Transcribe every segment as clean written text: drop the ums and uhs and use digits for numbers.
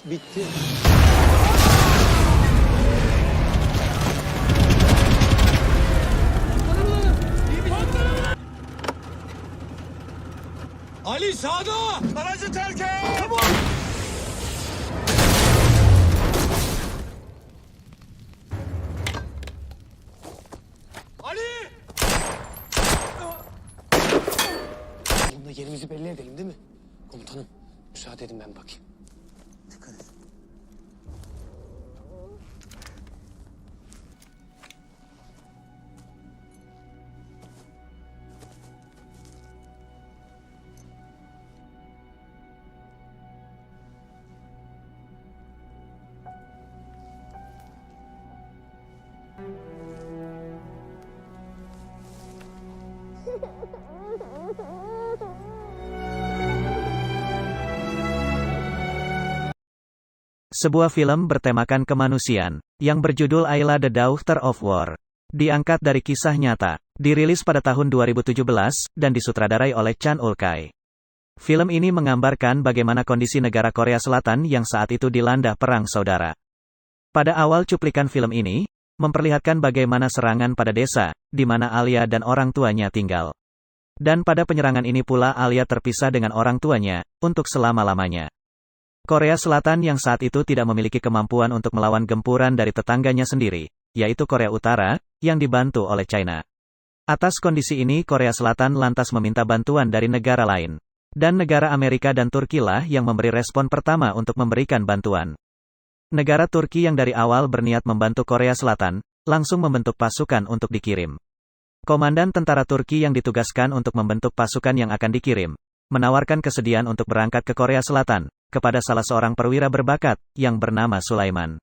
Bitti. Ali sağda! Aracı terk et! Çabuk! Ali! Bununla yerimizi belli edelim değil mi? Komutanım, müsaade edin ben bakayım. Dikkat et. Sebuah film bertemakan kemanusiaan, yang berjudul Ayla the Daughter of War. Diangkat dari kisah nyata, dirilis pada tahun 2017, dan disutradarai oleh Chan Ul-kai. Film ini menggambarkan bagaimana kondisi negara Korea Selatan yang saat itu dilanda perang saudara. Pada awal cuplikan film ini, memperlihatkan bagaimana serangan pada desa, di mana Alia dan orang tuanya tinggal. Dan pada penyerangan ini pula Alia terpisah dengan orang tuanya, untuk selama-lamanya. Korea Selatan yang saat itu tidak memiliki kemampuan untuk melawan gempuran dari tetangganya sendiri, yaitu Korea Utara, yang dibantu oleh China. Atas kondisi ini Korea Selatan lantas meminta bantuan dari negara lain. Dan negara Amerika dan Turki lah yang memberi respon pertama untuk memberikan bantuan. Negara Turki yang dari awal berniat membantu Korea Selatan, langsung membentuk pasukan untuk dikirim. Komandan tentara Turki yang ditugaskan untuk membentuk pasukan yang akan dikirim, menawarkan kesediaan untuk berangkat ke Korea Selatan, kepada salah seorang perwira berbakat, yang bernama Sulaiman.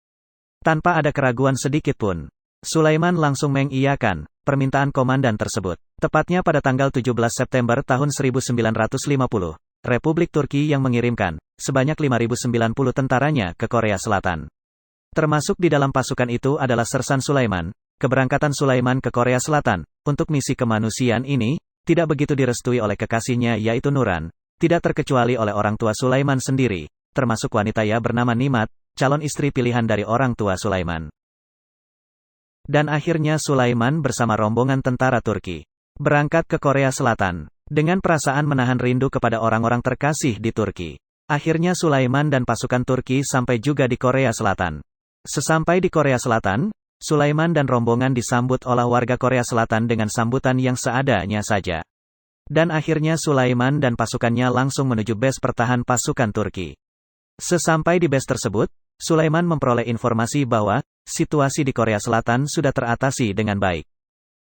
Tanpa ada keraguan sedikit pun, Sulaiman langsung mengiyakan permintaan komandan tersebut. Tepatnya pada tanggal 17 September tahun 1950, Republik Turki yang mengirimkan sebanyak 5.090 tentaranya ke Korea Selatan. Termasuk di dalam pasukan itu adalah Sersan Sulaiman. Keberangkatan Sulaiman ke Korea Selatan untuk misi kemanusiaan ini tidak begitu direstui oleh kekasihnya yaitu Nuran, tidak terkecuali oleh orang tua Sulaiman sendiri, termasuk wanita ya bernama Nimat, calon istri pilihan dari orang tua Sulaiman. Dan akhirnya Sulaiman bersama rombongan tentara Turki berangkat ke Korea Selatan, dengan perasaan menahan rindu kepada orang-orang terkasih di Turki. Akhirnya Sulaiman dan pasukan Turki sampai juga di Korea Selatan. Sesampai di Korea Selatan, Sulaiman dan rombongan disambut oleh warga Korea Selatan dengan sambutan yang seadanya saja. Dan akhirnya Sulaiman dan pasukannya langsung menuju base pertahanan pasukan Turki. Sesampai di base tersebut, Sulaiman memperoleh informasi bahwa situasi di Korea Selatan sudah teratasi dengan baik.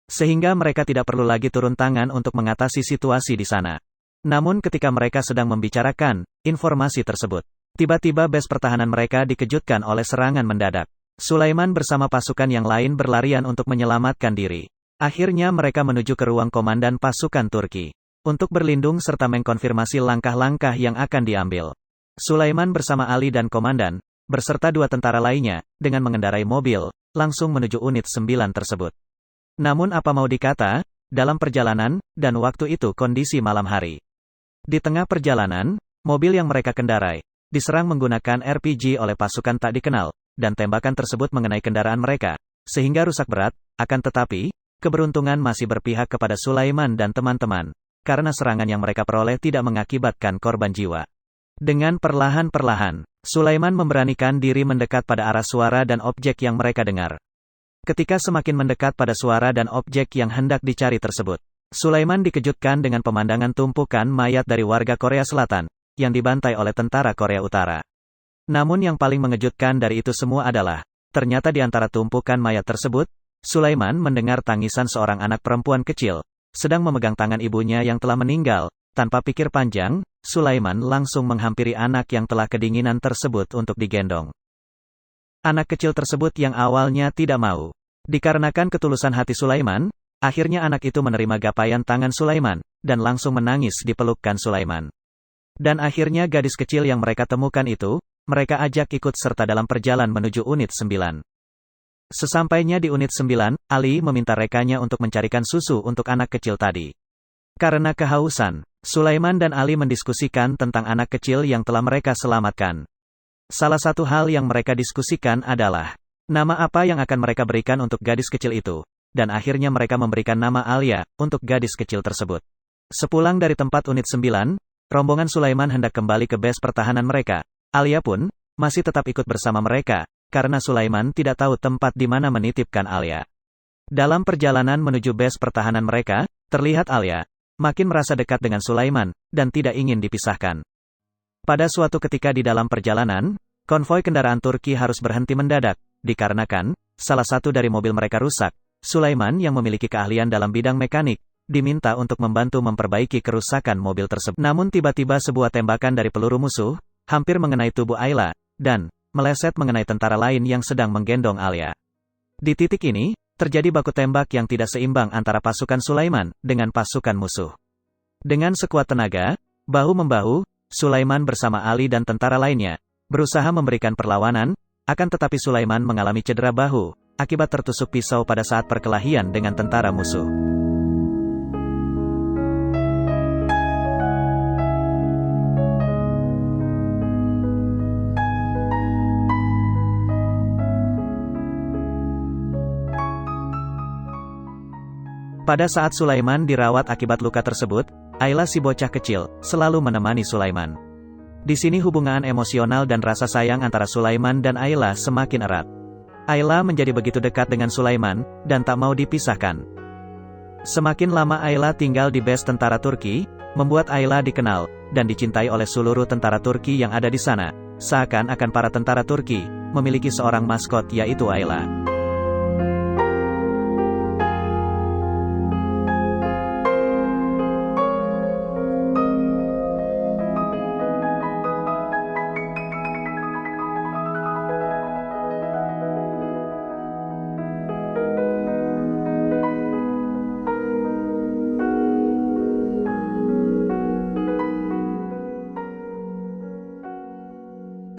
Sehingga mereka tidak perlu lagi turun tangan untuk mengatasi situasi di sana. Namun ketika mereka sedang membicarakan informasi tersebut, tiba-tiba base pertahanan mereka dikejutkan oleh serangan mendadak. Sulaiman bersama pasukan yang lain berlarian untuk menyelamatkan diri. Akhirnya mereka menuju ke ruang komandan pasukan Turki untuk berlindung serta mengkonfirmasi langkah-langkah yang akan diambil. Sulaiman bersama Ali dan komandan, beserta 2 tentara lainnya, dengan mengendarai mobil, langsung menuju unit 9 tersebut. Namun apa mau dikata, dalam perjalanan, dan waktu itu kondisi malam hari. Di tengah perjalanan, mobil yang mereka kendarai, diserang menggunakan RPG oleh pasukan tak dikenal, dan tembakan tersebut mengenai kendaraan mereka, sehingga rusak berat, akan tetapi, keberuntungan masih berpihak kepada Sulaiman dan teman-teman, karena serangan yang mereka peroleh tidak mengakibatkan korban jiwa. Dengan perlahan-perlahan, Sulaiman memberanikan diri mendekat pada arah suara dan objek yang mereka dengar. Ketika semakin mendekat pada suara dan objek yang hendak dicari tersebut, Sulaiman dikejutkan dengan pemandangan tumpukan mayat dari warga Korea Selatan, yang dibantai oleh tentara Korea Utara. Namun yang paling mengejutkan dari itu semua adalah, ternyata di antara tumpukan mayat tersebut, Sulaiman mendengar tangisan seorang anak perempuan kecil, sedang memegang tangan ibunya yang telah meninggal. Tanpa pikir panjang, Sulaiman langsung menghampiri anak yang telah kedinginan tersebut untuk digendong. Anak kecil tersebut yang awalnya tidak mau. Dikarenakan ketulusan hati Sulaiman, akhirnya anak itu menerima gapaian tangan Sulaiman, dan langsung menangis di pelukan Sulaiman. Dan akhirnya gadis kecil yang mereka temukan itu, mereka ajak ikut serta dalam perjalanan menuju unit 9. Sesampainya di unit 9, Ali meminta rekannya untuk mencarikan susu untuk anak kecil tadi. Karena kehausan, Sulaiman dan Ali mendiskusikan tentang anak kecil yang telah mereka selamatkan. Salah satu hal yang mereka diskusikan adalah nama apa yang akan mereka berikan untuk gadis kecil itu, dan akhirnya mereka memberikan nama Alia untuk gadis kecil tersebut. Sepulang dari tempat unit 9, rombongan Sulaiman hendak kembali ke base pertahanan mereka. Alia pun masih tetap ikut bersama mereka, karena Sulaiman tidak tahu tempat di mana menitipkan Alia. Dalam perjalanan menuju base pertahanan mereka, terlihat Alia makin merasa dekat dengan Sulaiman, dan tidak ingin dipisahkan. Pada suatu ketika di dalam perjalanan, konvoi kendaraan Turki harus berhenti mendadak, dikarenakan salah satu dari mobil mereka rusak. Sulaiman yang memiliki keahlian dalam bidang mekanik, diminta untuk membantu memperbaiki kerusakan mobil tersebut. Namun tiba-tiba sebuah tembakan dari peluru musuh, hampir mengenai tubuh Ayla, dan meleset mengenai tentara lain yang sedang menggendong Alia. Di titik ini, terjadi baku tembak yang tidak seimbang antara pasukan Sulaiman dengan pasukan musuh. Dengan sekuat tenaga, bahu-membahu, Sulaiman bersama Ali dan tentara lainnya berusaha memberikan perlawanan, akan tetapi Sulaiman mengalami cedera bahu akibat tertusuk pisau pada saat perkelahian dengan tentara musuh. Pada saat Sulaiman dirawat akibat luka tersebut, Ayla si bocah kecil selalu menemani Sulaiman. Di sini hubungan emosional dan rasa sayang antara Sulaiman dan Ayla semakin erat. Ayla menjadi begitu dekat dengan Sulaiman, dan tak mau dipisahkan. Semakin lama Ayla tinggal di base tentara Turki, membuat Ayla dikenal dan dicintai oleh seluruh tentara Turki yang ada di sana. Seakan-akan para tentara Turki memiliki seorang maskot yaitu Ayla.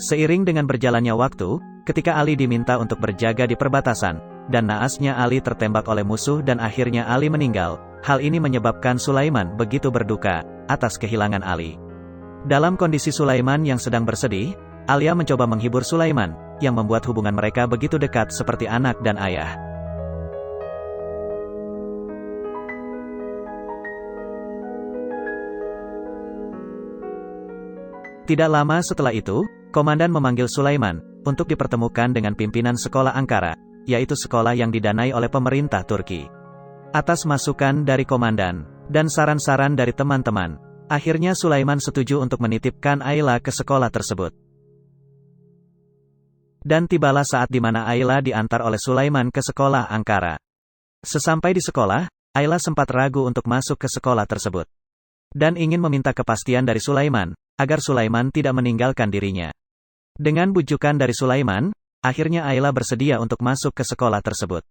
Seiring dengan berjalannya waktu, ketika Ali diminta untuk berjaga di perbatasan, dan naasnya Ali tertembak oleh musuh dan akhirnya Ali meninggal, hal ini menyebabkan Sulaiman begitu berduka atas kehilangan Ali. Dalam kondisi Sulaiman yang sedang bersedih, Alia mencoba menghibur Sulaiman, yang membuat hubungan mereka begitu dekat seperti anak dan ayah. Tidak lama setelah itu, komandan memanggil Sulaiman untuk dipertemukan dengan pimpinan sekolah Ankara, yaitu sekolah yang didanai oleh pemerintah Turki. Atas masukan dari komandan dan saran-saran dari teman-teman, akhirnya Sulaiman setuju untuk menitipkan Ayla ke sekolah tersebut. Dan tibalah saat di mana Ayla diantar oleh Sulaiman ke sekolah Ankara. Sesampai di sekolah, Ayla sempat ragu untuk masuk ke sekolah tersebut, dan ingin meminta kepastian dari Sulaiman agar Sulaiman tidak meninggalkan dirinya. Dengan bujukan dari Sulaiman, akhirnya Ayla bersedia untuk masuk ke sekolah tersebut.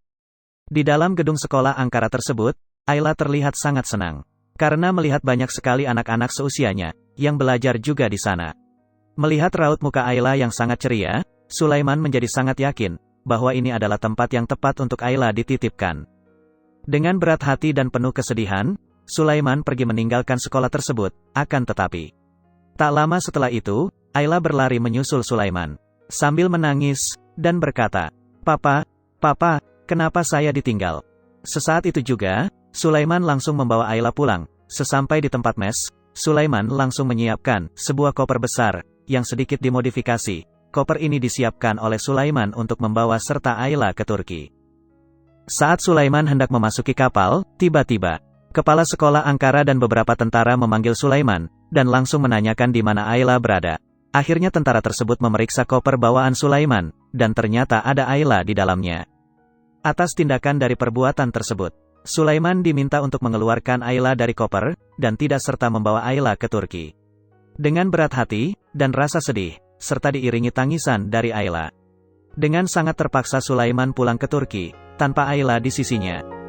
Di dalam gedung sekolah Ankara tersebut, Ayla terlihat sangat senang, karena melihat banyak sekali anak-anak seusianya, yang belajar juga di sana. Melihat raut muka Ayla yang sangat ceria, Sulaiman menjadi sangat yakin, bahwa ini adalah tempat yang tepat untuk Ayla dititipkan. Dengan berat hati dan penuh kesedihan, Sulaiman pergi meninggalkan sekolah tersebut, akan tetapi tak lama setelah itu, Ayla berlari menyusul Sulaiman, sambil menangis, dan berkata, "Papa, Papa, kenapa saya ditinggal?" Sesaat itu juga, Sulaiman langsung membawa Ayla pulang. Sesampai di tempat mes, Sulaiman langsung menyiapkan sebuah koper besar, yang sedikit dimodifikasi. Koper ini disiapkan oleh Sulaiman untuk membawa serta Ayla ke Turki. Saat Sulaiman hendak memasuki kapal, tiba-tiba kepala sekolah Ankara dan beberapa tentara memanggil Sulaiman, dan langsung menanyakan di mana Ayla berada. Akhirnya tentara tersebut memeriksa koper bawaan Sulaiman, dan ternyata ada Ayla di dalamnya. Atas tindakan dari perbuatan tersebut, Sulaiman diminta untuk mengeluarkan Ayla dari koper, dan tidak serta membawa Ayla ke Turki. Dengan berat hati, dan rasa sedih, serta diiringi tangisan dari Ayla. Dengan sangat terpaksa Sulaiman pulang ke Turki, tanpa Ayla di sisinya.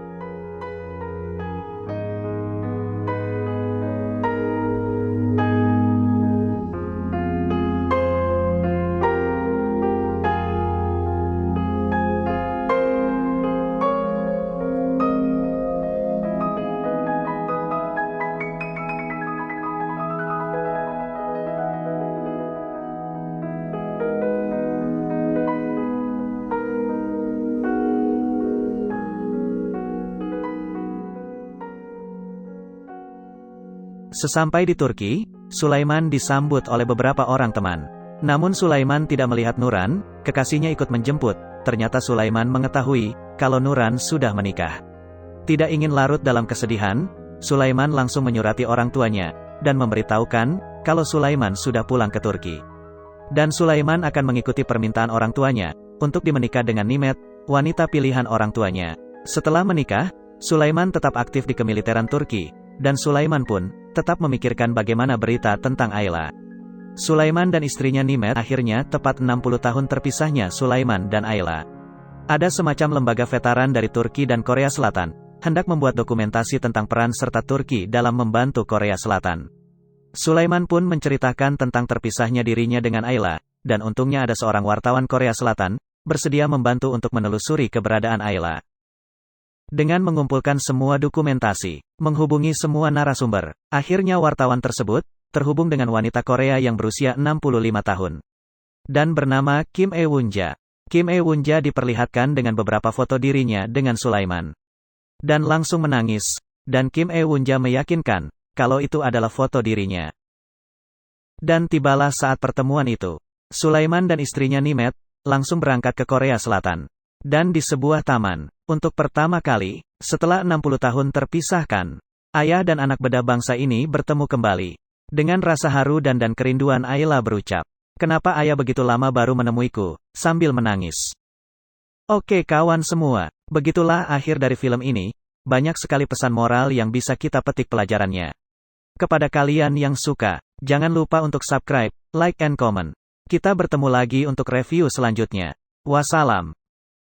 Sesampai di Turki, Sulaiman disambut oleh beberapa orang teman. Namun Sulaiman tidak melihat Nuran, kekasihnya ikut menjemput. Ternyata Sulaiman mengetahui kalau Nuran sudah menikah. Tidak ingin larut dalam kesedihan, Sulaiman langsung menyurati orang tuanya dan memberitahukan kalau Sulaiman sudah pulang ke Turki. Dan Sulaiman akan mengikuti permintaan orang tuanya untuk dimenikah dengan Nimet, wanita pilihan orang tuanya. Setelah menikah, Sulaiman tetap aktif di kemiliteran Turki, dan Sulaiman pun tetap memikirkan bagaimana berita tentang Ayla. Sulaiman dan istrinya Nimet akhirnya tepat 60 tahun terpisahnya Sulaiman dan Ayla. Ada semacam lembaga veteran dari Turki dan Korea Selatan, hendak membuat dokumentasi tentang peran serta Turki dalam membantu Korea Selatan. Sulaiman pun menceritakan tentang terpisahnya dirinya dengan Ayla, dan untungnya ada seorang wartawan Korea Selatan, bersedia membantu untuk menelusuri keberadaan Ayla. Dengan mengumpulkan semua dokumentasi, menghubungi semua narasumber, akhirnya wartawan tersebut terhubung dengan wanita Korea yang berusia 65 tahun. Dan bernama Kim Eun-ja. Kim Eun-ja diperlihatkan dengan beberapa foto dirinya dengan Sulaiman. Dan langsung menangis, dan Kim Eun-ja meyakinkan kalau itu adalah foto dirinya. Dan tibalah saat pertemuan itu. Sulaiman dan istrinya Nimet langsung berangkat ke Korea Selatan. Dan di sebuah taman, untuk pertama kali, setelah 60 tahun terpisahkan, ayah dan anak beda bangsa ini bertemu kembali. Dengan rasa haru dan kerinduan Ayla berucap, "Kenapa ayah begitu lama baru menemuiku?" sambil menangis. Oke kawan semua, begitulah akhir dari film ini. Banyak sekali pesan moral yang bisa kita petik pelajarannya. Kepada kalian yang suka, jangan lupa untuk subscribe, like and comment. Kita bertemu lagi untuk review selanjutnya. Wassalam.